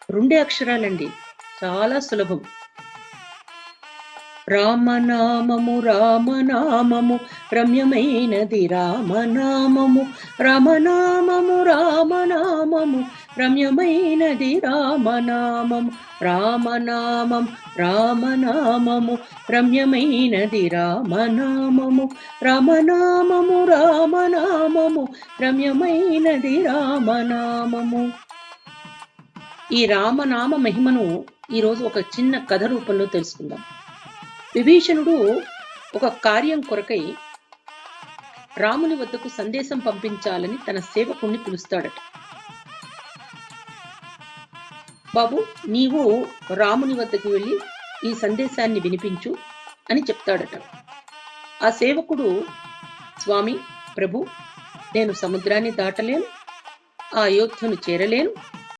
రెండే అక్షరాలండి. చాలా సులభం. రామనామము రామనామము రమ్యమైనది రామనామము, రామనామము రామనామము రమ్యమైనది రామనామము, రామనామం రామనామము రమ్యమైనది రామనామము, రామనామము రామనామము రమ్యమైనది రామనామము. ఈ రామనామ మహిమను ఈరోజు ఒక చిన్న కథ రూపంలో తెలుసుకుందాం. విభీషణుడు ఒక కార్యం కొరకై రాముని వద్దకు సందేశం పంపించాలని తన సేవకుణ్ణి పిలుస్తాడట. బాబు, నీవు రాముని వద్దకు వెళ్ళి ఈ సందేశాన్ని వినిపించు అని చెప్తాడట. ఆ సేవకుడు, స్వామి, ప్రభు, నేను సముద్రాన్ని దాటలేను, ఆ అయోధ్యను చేరలేను,